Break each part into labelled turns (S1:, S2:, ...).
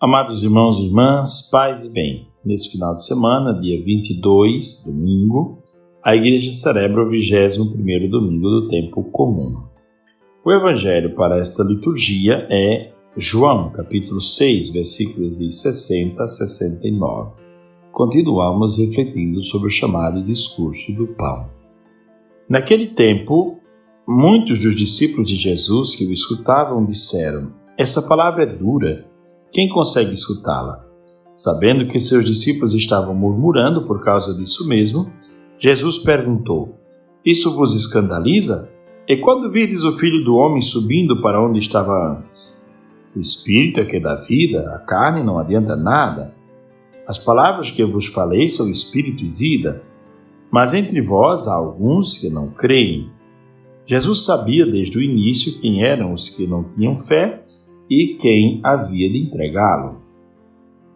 S1: Amados irmãos e irmãs, paz e bem. Nesse final de semana, dia 22, domingo, a Igreja celebra o 21º domingo do tempo comum. O Evangelho para esta liturgia é João, capítulo 6, versículos de 60 a 69. Continuamos refletindo sobre o chamado discurso do pão. Naquele tempo, muitos dos discípulos de Jesus que o escutavam disseram: "Essa palavra é dura. Quem consegue escutá-la?" Sabendo que seus discípulos estavam murmurando por causa disso mesmo, Jesus perguntou: "Isso vos escandaliza? E quando virdes o Filho do Homem subindo para onde estava antes? O Espírito é que dá vida, a carne não adianta nada. As palavras que eu vos falei são Espírito e vida, mas entre vós há alguns que não creem." Jesus sabia desde o início quem eram os que não tinham fé e quem havia de entregá-lo.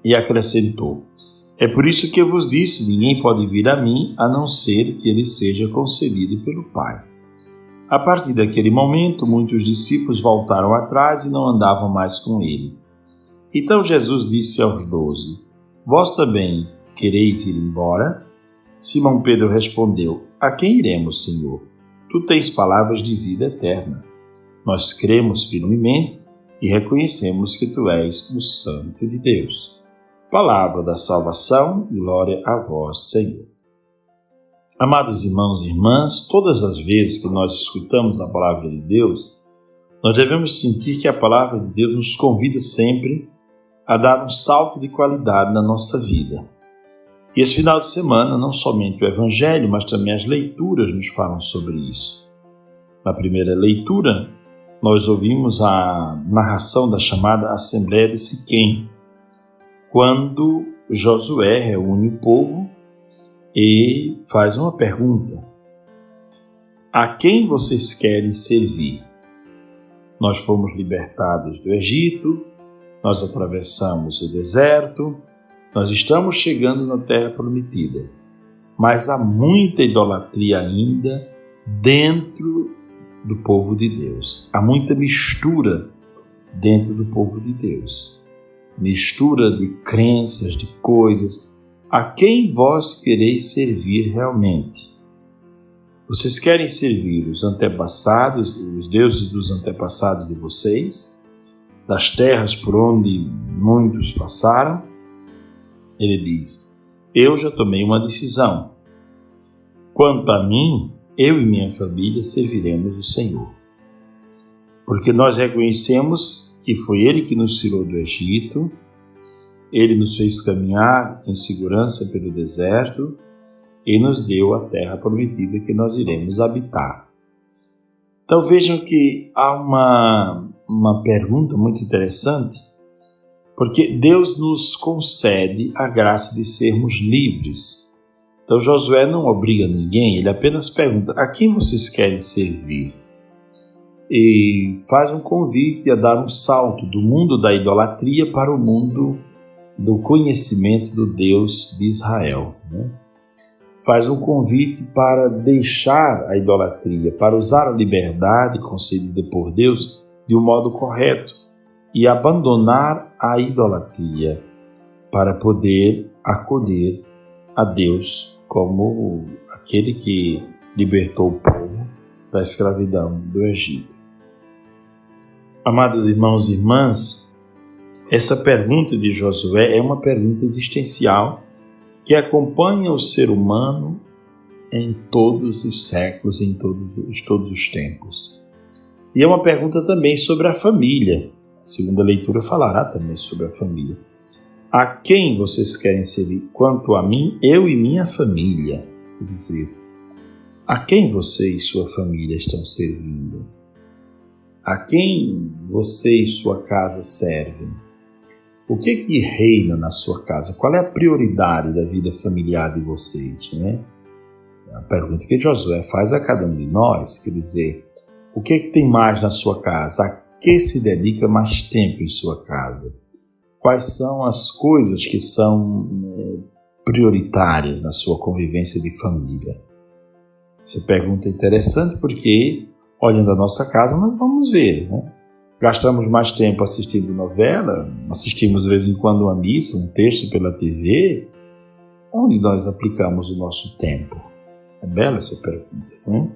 S1: E acrescentou: "É por isso que eu vos disse, ninguém pode vir a mim, a não ser que ele seja concedido pelo Pai." A partir daquele momento, muitos discípulos voltaram atrás e não andavam mais com ele. Então Jesus disse aos 12: "Vós também quereis ir embora?" Simão Pedro respondeu: "A quem iremos, Senhor? Tu tens palavras de vida eterna. Nós cremos firmemente e reconhecemos que Tu és o Santo de Deus." Palavra da salvação, glória a vós, Senhor. Amados irmãos e irmãs, todas as vezes que nós escutamos a palavra de Deus, nós devemos sentir que a palavra de Deus nos convida sempre a dar um salto de qualidade na nossa vida. E esse final de semana, não somente o Evangelho, mas também as leituras nos falam sobre isso. Na primeira leitura, nós ouvimos a narração da chamada Assembleia de Siquém, quando Josué reúne o povo e faz uma pergunta: "A quem vocês querem servir? Nós fomos libertados do Egito, nós atravessamos o deserto, nós estamos chegando na Terra Prometida, mas há muita idolatria ainda dentro do povo de Deus. Há muita mistura dentro do povo de Deus. Mistura de crenças, de coisas. A quem vós quereis servir realmente? Vocês querem servir os antepassados, os deuses dos antepassados de vocês, das terras por onde muitos passaram?" Ele diz: "Eu já tomei uma decisão. Quanto a mim, eu e minha família serviremos o Senhor. Porque nós reconhecemos que foi Ele que nos tirou do Egito, Ele nos fez caminhar em segurança pelo deserto e nos deu a terra prometida que nós iremos habitar." Então vejam que há uma pergunta muito interessante, porque Deus nos concede a graça de sermos livres. Então Josué não obriga ninguém, ele apenas pergunta: "A quem vocês querem servir?" E faz um convite a dar um salto do mundo da idolatria para o mundo do conhecimento do Deus de Israel, né? Faz um convite para deixar a idolatria, para usar a liberdade concedida por Deus de um modo correto e abandonar a idolatria para poder acolher a Deus como aquele que libertou o povo da escravidão do Egito. Amados irmãos e irmãs, essa pergunta de Josué é uma pergunta existencial que acompanha o ser humano em todos os séculos, em todos os tempos. E é uma pergunta também sobre a família. A segunda leitura falará também sobre a família. A quem vocês querem servir? Quanto a mim, eu e minha família. Quer dizer, a quem você e sua família estão servindo? A quem você e sua casa servem? O que reina na sua casa? Qual é a prioridade da vida familiar de vocês, né? É a pergunta que Josué faz a cada um de nós, quer dizer, o que tem mais na sua casa? A que se dedica mais tempo em sua casa? Quais são as coisas que são prioritárias na sua convivência de família? Essa pergunta é interessante porque, olhando a nossa casa, nós vamos ver, né? Gastamos mais tempo assistindo novela, assistimos de vez em quando uma missa, um texto pela TV. Onde nós aplicamos o nosso tempo? É bela essa pergunta, não é?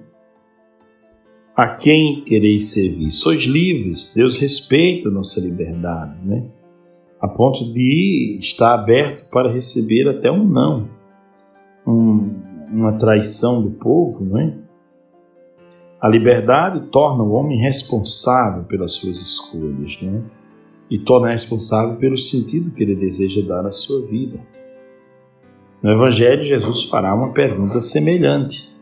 S1: A quem quereis servir? Sois livres, Deus respeita a nossa liberdade, né? A ponto de estar aberto para receber até um não, uma traição do povo, não é? A liberdade torna o homem responsável pelas suas escolhas, né? E torna responsável pelo sentido que ele deseja dar à sua vida. No Evangelho, Jesus fará uma pergunta semelhante.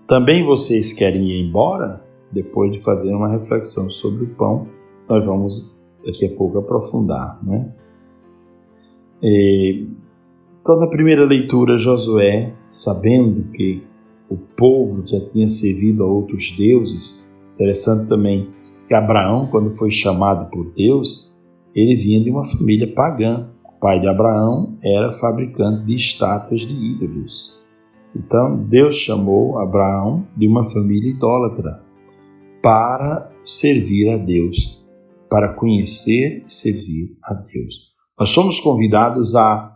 S1: Também vocês querem ir embora? Depois de fazer uma reflexão sobre o pão, nós vamos daqui a pouco aprofundar, né? Então, na primeira leitura, Josué, sabendo que o povo já tinha servido a outros deuses, interessante também que Abraão, quando foi chamado por Deus, ele vinha de uma família pagã. O pai de Abraão era fabricante de estátuas de ídolos. Então, Deus chamou Abraão de uma família idólatra para servir a Deus, para conhecer e servir a Deus. Nós somos convidados a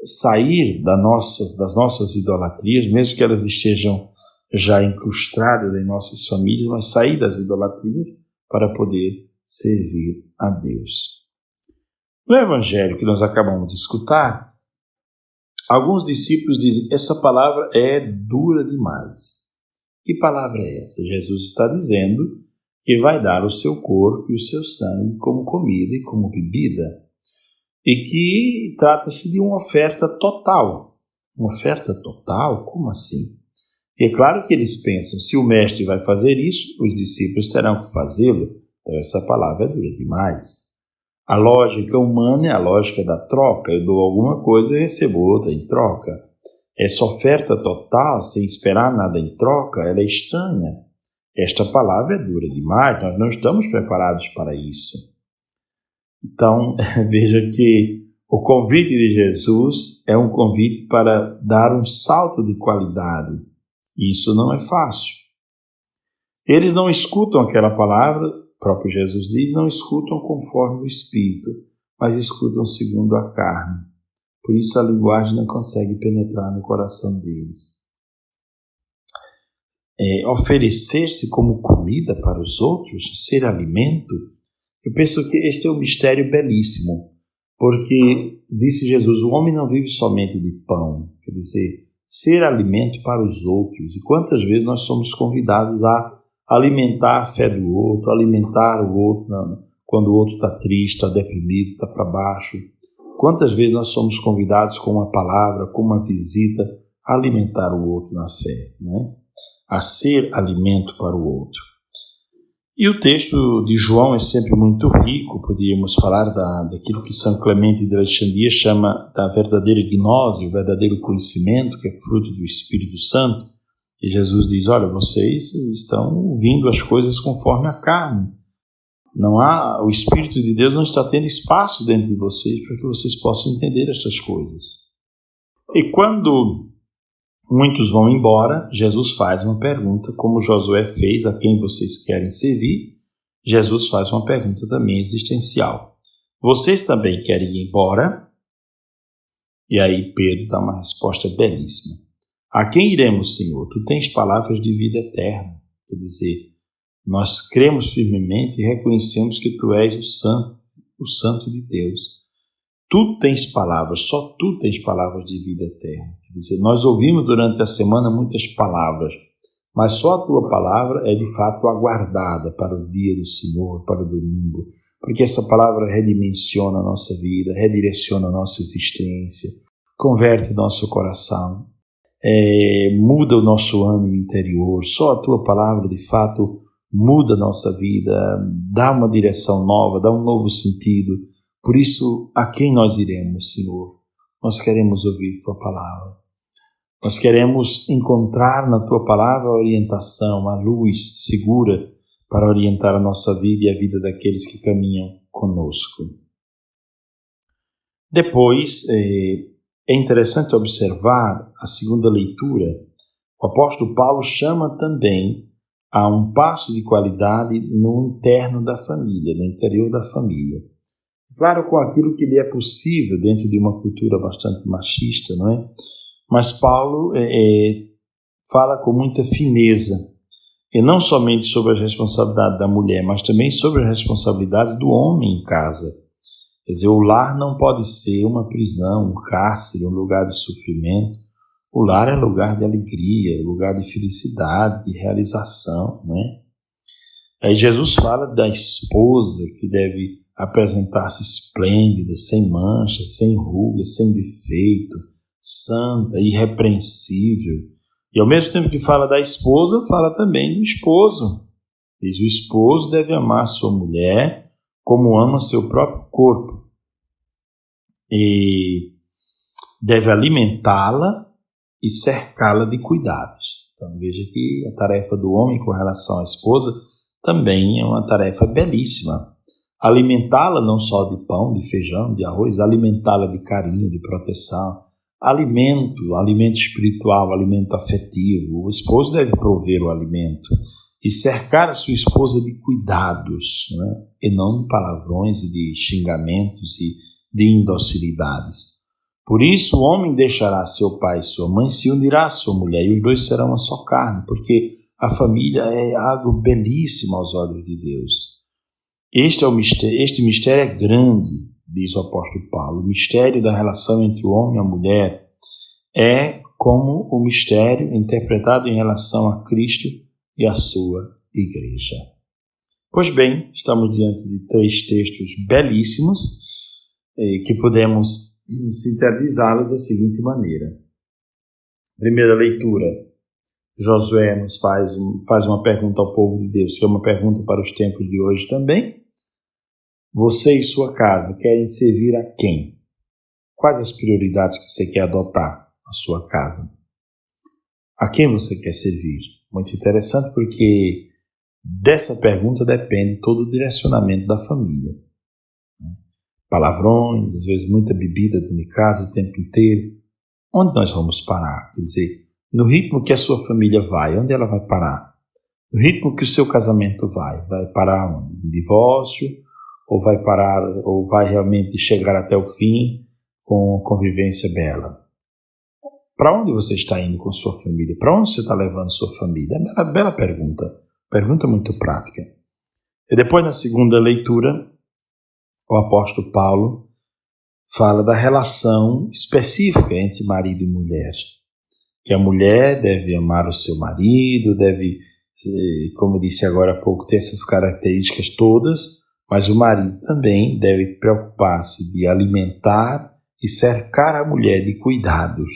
S1: sair das nossas idolatrias, mesmo que elas estejam já incrustadas em nossas famílias, mas sair das idolatrias para poder servir a Deus. No Evangelho que nós acabamos de escutar, alguns discípulos dizem: essa palavra é dura demais. Que palavra é essa? Jesus está dizendo que vai dar o seu corpo e o seu sangue como comida e como bebida. E que trata-se de uma oferta total. Uma oferta total? Como assim? E é claro que eles pensam, se o mestre vai fazer isso, os discípulos terão que fazê-lo. Então essa palavra é dura demais. A lógica humana é a lógica da troca. Eu dou alguma coisa e recebo outra em troca. Essa oferta total, sem esperar nada em troca, ela é estranha. Esta palavra é dura demais, nós não estamos preparados para isso. Então, veja que o convite de Jesus é um convite para dar um salto de qualidade. Isso não é fácil. Eles não escutam aquela palavra, o próprio Jesus diz, não escutam conforme o Espírito, mas escutam segundo a carne. Por isso a linguagem não consegue penetrar no coração deles. Oferecer-se como comida para os outros, ser alimento, eu penso que este é um mistério belíssimo, porque, disse Jesus, o homem não vive somente de pão, quer dizer, ser alimento para os outros. E quantas vezes nós somos convidados a alimentar a fé do outro, alimentar o outro quando o outro está triste, está deprimido, está para baixo. Quantas vezes nós somos convidados com uma palavra, com uma visita, a alimentar o outro na fé, né? A ser alimento para o outro. E o texto de João é sempre muito rico, podíamos falar daquilo que São Clemente de Alexandria chama da verdadeira gnose, o verdadeiro conhecimento, que é fruto do Espírito Santo. E Jesus diz, olha, vocês estão ouvindo as coisas conforme a carne. O Espírito de Deus não está tendo espaço dentro de vocês para que vocês possam entender estas coisas. E quando muitos vão embora, Jesus faz uma pergunta, como Josué fez, a quem vocês querem servir? Jesus faz uma pergunta também existencial. Vocês também querem ir embora? E aí Pedro dá uma resposta belíssima. A quem iremos, Senhor? Tu tens palavras de vida eterna. Quer dizer, nós cremos firmemente e reconhecemos que Tu és o Santo de Deus. Tu tens palavras, só Tu tens palavras de vida eterna. Quer dizer, nós ouvimos durante a semana muitas palavras, mas só a Tua palavra é de fato aguardada para o dia do Senhor, para o domingo, porque essa palavra redimensiona a nossa vida, redireciona a nossa existência, converte nosso coração, muda o nosso ânimo interior. Só a Tua palavra de fato muda a nossa vida, dá uma direção nova, dá um novo sentido. Por isso, a quem nós iremos, Senhor? Nós queremos ouvir Tua palavra. Nós queremos encontrar na Tua palavra a orientação, a luz segura para orientar a nossa vida e a vida daqueles que caminham conosco. Depois, é interessante observar a segunda leitura. O apóstolo Paulo chama também há um passo de qualidade no interno da família, no interior da família. Claro, com aquilo que lhe é possível dentro de uma cultura bastante machista, não é? Mas Paulo fala com muita fineza, e não somente sobre a responsabilidade da mulher, mas também sobre a responsabilidade do homem em casa. Quer dizer, o lar não pode ser uma prisão, um cárcere, um lugar de sofrimento. O lar é lugar de alegria, lugar de felicidade, de realização, não é? Aí Jesus fala da esposa que deve apresentar-se esplêndida, sem mancha, sem rugas, sem defeito, santa, irrepreensível. E ao mesmo tempo que fala da esposa, fala também do esposo. Diz: o esposo deve amar sua mulher como ama seu próprio corpo. E deve alimentá-la e cercá-la de cuidados. Então veja que a tarefa do homem com relação à esposa também é uma tarefa belíssima. Alimentá-la não só de pão, de feijão, de arroz, alimentá-la de carinho, de proteção, alimento espiritual, alimento afetivo. O esposo deve prover o alimento e cercar a sua esposa de cuidados, né? E não de palavrões e de xingamentos e de indocilidades. Por isso o homem deixará seu pai e sua mãe, se unirá à sua mulher, e os dois serão uma só carne, porque a família é algo belíssimo aos olhos de Deus. Este mistério é grande, diz o apóstolo Paulo. O mistério da relação entre o homem e a mulher é como o mistério interpretado em relação a Cristo e a sua igreja. Pois bem, estamos diante de 3 textos belíssimos que podemos sintetizá-los da seguinte maneira. Primeira leitura, Josué nos faz uma pergunta ao povo de Deus, que é uma pergunta para os tempos de hoje também. Você e sua casa querem servir a quem? Quais as prioridades que você quer adotar na sua casa? A quem você quer servir? Muito interessante, porque dessa pergunta depende todo o direcionamento da família. Palavrões, às vezes muita bebida dentro de casa o tempo inteiro. Onde nós vamos parar? Quer dizer, no ritmo que a sua família vai, onde ela vai parar? No ritmo que o seu casamento vai parar onde? Em divórcio? Ou vai parar, ou vai realmente chegar até o fim com convivência bela? Para onde você está indo com sua família? Para onde você está levando sua família? É uma bela pergunta muito prática. E depois, na segunda leitura, o apóstolo Paulo fala da relação específica entre marido e mulher. Que a mulher deve amar o seu marido, deve, como disse agora há pouco, ter essas características todas, mas o marido também deve preocupar-se de alimentar e cercar a mulher de cuidados,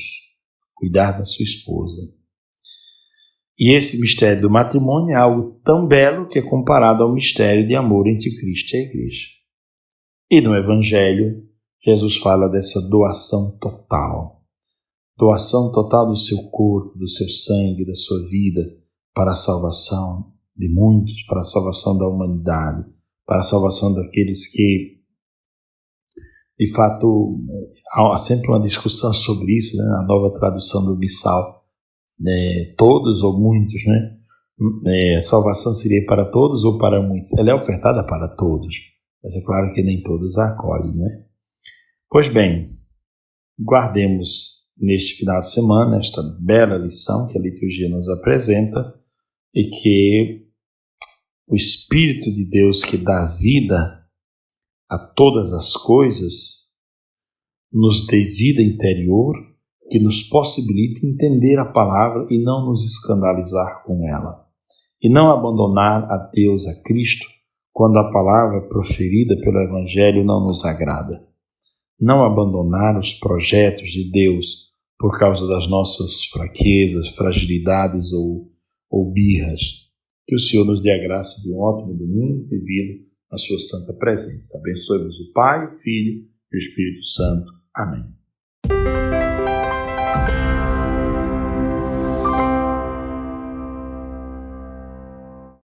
S1: cuidar da sua esposa. E esse mistério do matrimônio é algo tão belo que é comparado ao mistério de amor entre Cristo e a igreja. E no Evangelho, Jesus fala dessa doação total do seu corpo, do seu sangue, da sua vida, para a salvação de muitos, para a salvação da humanidade, para a salvação daqueles que, de fato, há sempre uma discussão sobre isso, né? Na nova tradução do Missal, todos ou muitos, né? A salvação seria para todos ou para muitos? Ela é ofertada para todos, mas é claro que nem todos a acolhem, né? Pois bem, guardemos neste final de semana esta bela lição que a liturgia nos apresenta e que o Espírito de Deus que dá vida a todas as coisas nos dê vida interior que nos possibilite entender a palavra e não nos escandalizar com ela. E não abandonar a Deus, a Cristo, quando a palavra proferida pelo Evangelho não nos agrada. Não abandonar os projetos de Deus por causa das nossas fraquezas, fragilidades ou birras. Que o Senhor nos dê a graça de um ótimo domingo vivido na sua santa presença. Abençoe-vos o Pai, o Filho e o Espírito Santo. Amém.